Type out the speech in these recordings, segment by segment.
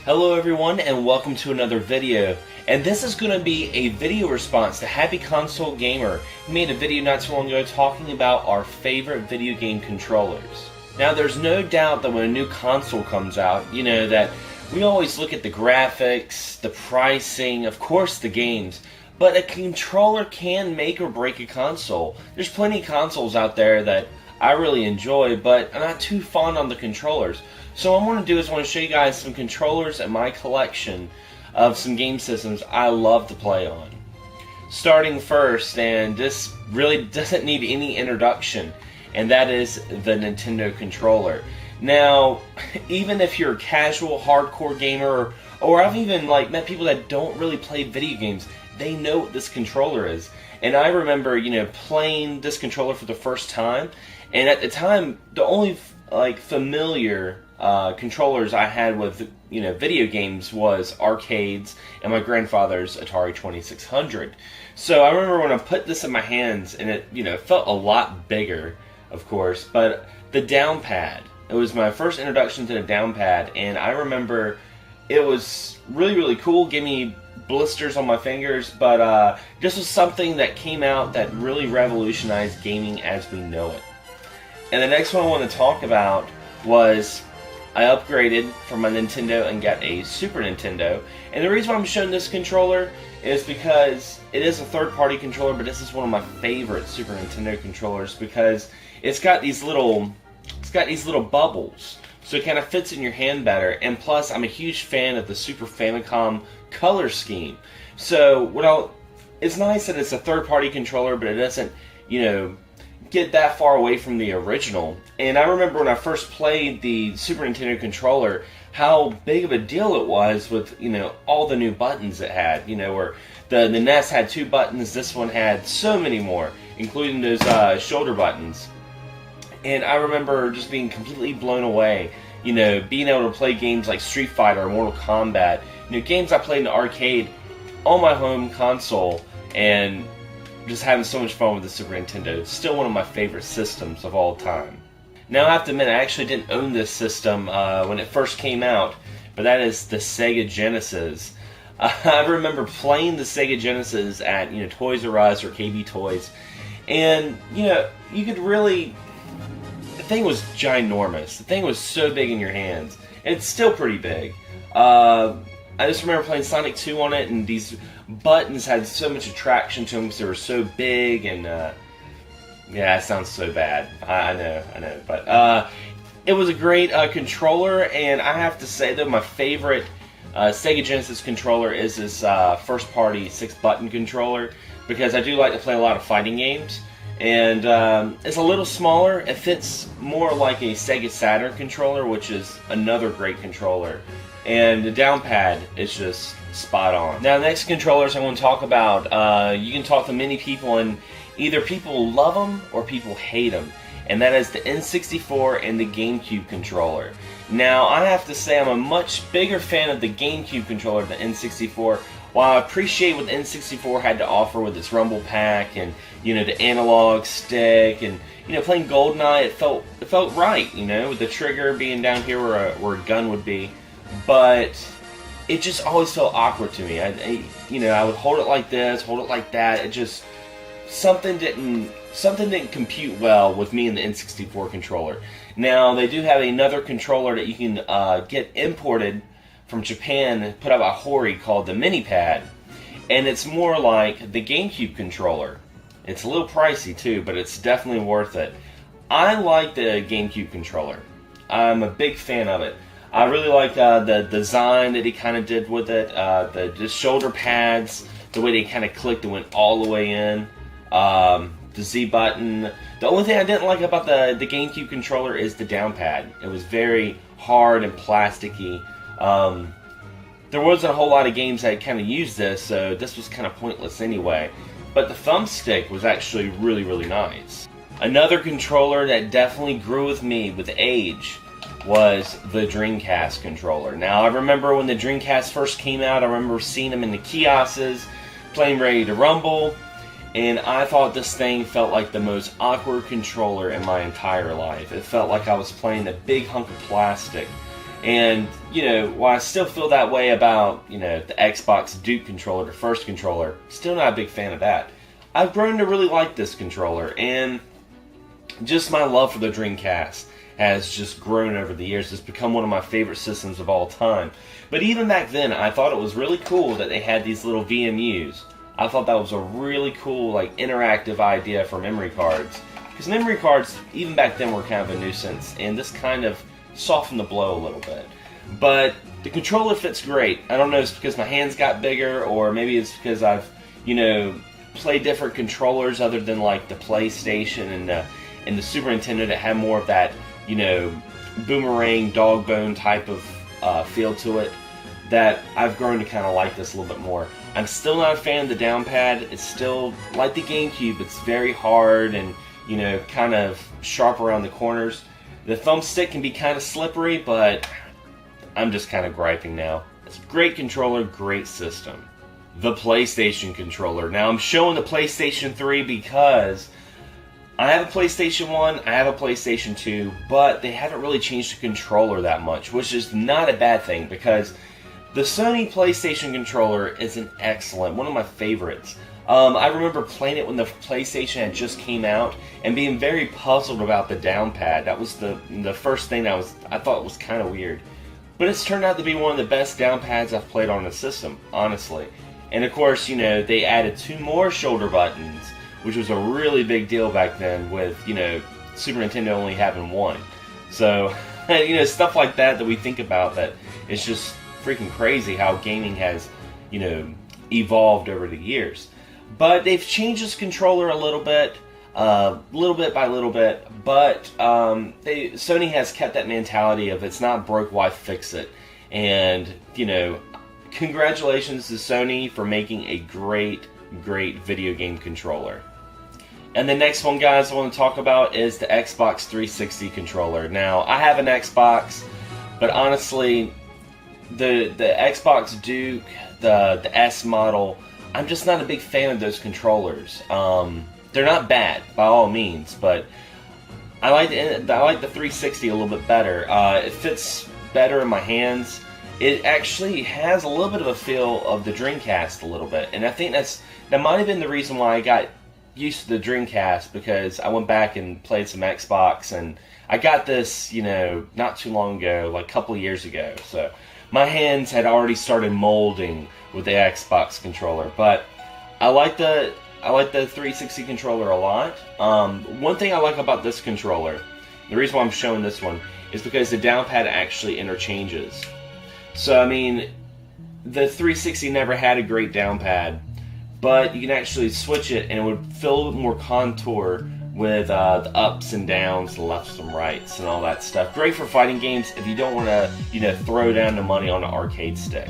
Hello everyone and welcome to another video, and this is going to be a video response to Happy Console Gamer, who made a video not too long ago talking about our favorite video game controllers. Now there's no doubt that when a new console comes out, that we always look at the graphics, the pricing, of course the games, but a controller can make or break a console. There's plenty of consoles out there that I really enjoy, but I'm not too fond on the controllers. So what I want to do is I want to show you guys some controllers in my collection of some game systems I love to play on. Starting first, and this really doesn't need any introduction, and that is the Nintendo controller. Now, even if you're a casual, hardcore gamer, or I've even met people that don't really play video games, they know what this controller is. And I remember, playing this controller for the first time, and at the time, the only familiar controllers I had with video games was arcades and my grandfather's Atari 2600. So I remember when I put this in my hands, and it felt a lot bigger, of course, but the down pad. It was my first introduction to the down pad, and I remember it was really cool. Gave me blisters on my fingers, but this was something that came out that really revolutionized gaming as we know it. And the next one I want to talk about was I upgraded from my Nintendo and got a Super Nintendo. And the reason why I'm showing this controller is because it is a third-party controller, but this is one of my favorite Super Nintendo controllers because it's got these little bubbles, so it kind of fits in your hand better. And plus, I'm a huge fan of the Super Famicom color scheme. So it's nice that it's a third-party controller, but it doesn't, get that far away from the original. And I remember when I first played the Super Nintendo controller, how big of a deal it was with, all the new buttons it had, where the NES had 2 buttons, this one had so many more, including those shoulder buttons. And I remember just being completely blown away, being able to play games like Street Fighter or Mortal Kombat, games I played in the arcade on my home console, and just having so much fun with the Super Nintendo. It's still one of my favorite systems of all time. Now I have to admit, I actually didn't own this system when it first came out, but that is the Sega Genesis. I remember playing the Sega Genesis at Toys R Us or KB Toys, and you could really, the thing was ginormous. The thing was so big in your hands, and it's still pretty big. I just remember playing Sonic 2 on it, and these buttons had so much attraction to them because they were so big, and yeah, it sounds so bad. I know, but it was a great controller, and I have to say that my favorite Sega Genesis controller is this first-party 6-button controller, because I do like to play a lot of fighting games, and it's a little smaller. It fits more like a Sega Saturn controller, which is another great controller. And the down pad is just spot on. Now, the next controllers I want to talk about, you can talk to many people, and either people love them or people hate them. And that is the N64 and the GameCube controller. Now, I have to say I'm a much bigger fan of the GameCube controller than the N64. While I appreciate what the N64 had to offer with its rumble pack and the analog stick and playing GoldenEye, it felt right, with the trigger being down here where a gun would be. But it just always felt awkward to me. I would hold it like this, hold it like that. It just something didn't compute well with me and the N64 controller. Now they do have another controller that you can get imported from Japan, put out by Hori, called the MiniPad, and it's more like the GameCube controller. It's a little pricey too, but it's definitely worth it. I like the GameCube controller. I'm a big fan of it. I really like the design that he kind of did with it, the shoulder pads, the way they kind of clicked and went all the way in, the Z button. The only thing I didn't like about the GameCube controller is the down pad. It was very hard and plasticky. There wasn't a whole lot of games that kind of used this, so this was kind of pointless anyway. But the thumbstick was actually really nice. Another controller that definitely grew with me with age was the Dreamcast controller. Now, I remember when the Dreamcast first came out, I remember seeing them in the kiosks, playing Ready to Rumble, and I thought this thing felt like the most awkward controller in my entire life. It felt like I was playing a big hunk of plastic. And, you know, while I still feel that way about, you know, the Xbox Duke controller, the first controller, still not a big fan of that. I've grown to really like this controller, and just my love for the Dreamcast has just grown over the years. It's become one of my favorite systems of all time. But even back then, I thought it was really cool that they had these little VMUs. I thought that was a really cool, like, interactive idea for memory cards. Because memory cards, even back then, were kind of a nuisance, and this kind of softened the blow a little bit. But the controller fits great. I don't know if it's because my hands got bigger, or maybe it's because I've, you know, played different controllers other than like the PlayStation and the Super Nintendo that had more of that, you know, boomerang, dog bone type of feel to it, that I've grown to kind of like this a little bit more. I'm still not a fan of the down pad. It's still, like the GameCube, it's very hard and, you know, kind of sharp around the corners. The thumbstick can be kind of slippery, but I'm just kind of griping now. It's a great controller, great system. The PlayStation controller. Now I'm showing the PlayStation 3 because I have a PlayStation 1, I have a PlayStation 2, but they haven't really changed the controller that much, which is not a bad thing because the Sony PlayStation controller is an excellent, one of my favorites. I remember playing it when the PlayStation had just came out and being very puzzled about the down pad. That was the first thing I thought was kind of weird. But it's turned out to be one of the best down pads I've played on the system, honestly. And of course, you know, they added 2 more shoulder buttons, which was a really big deal back then with, you know, Super Nintendo only having 1. So, you know, stuff like that we think about that is just freaking crazy how gaming has, you know, evolved over the years. But they've changed this controller a little bit by little bit, but Sony has kept that mentality of it's not broke, why fix it? And, you know, congratulations to Sony for making a great video game controller. And the next one, guys, I want to talk about is the Xbox 360 controller. Now, I have an Xbox, but honestly, the Xbox Duke, the S model, I'm just not a big fan of those controllers. They're not bad by all means, but I like the 360 a little bit better. It fits better in my hands. It actually has a little bit of a feel of the Dreamcast a little bit, and I think that might have been the reason why I got used to the Dreamcast, because I went back and played some Xbox, and I got this, you know, not too long ago, like a couple of years ago. So my hands had already started molding with the Xbox controller, but I like the 360 controller a lot. One thing I like about this controller, the reason why I'm showing this one, is because the down pad actually interchanges. So I mean, the 360 never had a great down pad, but you can actually switch it and it would feel a little bit more contour with the ups and downs, the lefts and rights, and all that stuff. Great for fighting games if you don't want to, you know, throw down the money on an arcade stick.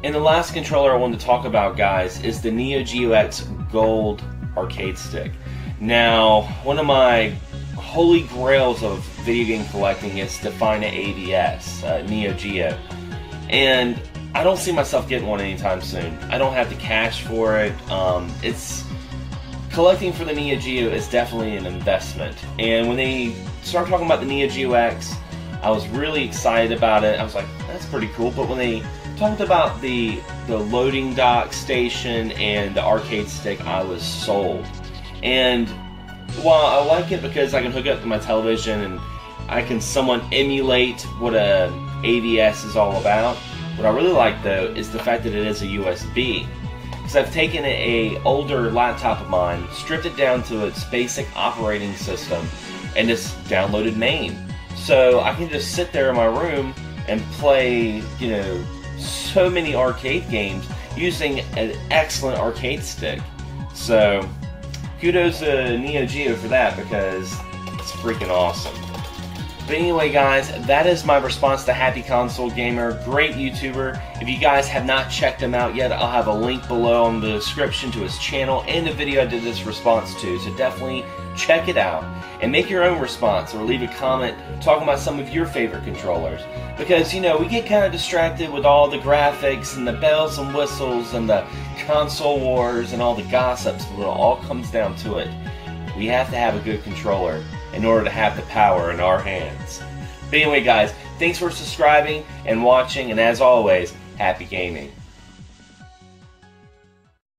And the last controller I wanted to talk about, guys, is the Neo Geo X Gold arcade stick. Now, one of my holy grails of video game collecting is to find an AVS, Neo Geo. And I don't see myself getting one anytime soon. I don't have the cash for it. Collecting for the Neo Geo is definitely an investment. And when they started talking about the Neo Geo X, I was really excited about it. I was like, that's pretty cool. But when they talked about the loading dock station and the arcade stick, I was sold. And while I like it because I can hook it up to my television and I can somewhat emulate what a AVS is all about, what I really like though is the fact that it is a USB. Because I've taken a older laptop of mine, stripped it down to its basic operating system, and just downloaded MAME. So I can just sit there in my room and play, you know, so many arcade games using an excellent arcade stick. So kudos to Neo Geo for that, because it's freaking awesome. But anyway, guys, that is my response to Happy Console Gamer. Great YouTuber. If you guys have not checked him out yet, I'll have a link below in the description to his channel and the video I did this response to. So definitely check it out and make your own response, or leave a comment talking about some of your favorite controllers. Because, you know, we get kind of distracted with all the graphics and the bells and whistles and the console wars and all the gossips. When it all comes down to it, we have to have a good controller in order to have the power in our hands. But anyway, guys, Thanks for subscribing and watching, and as always, happy gaming.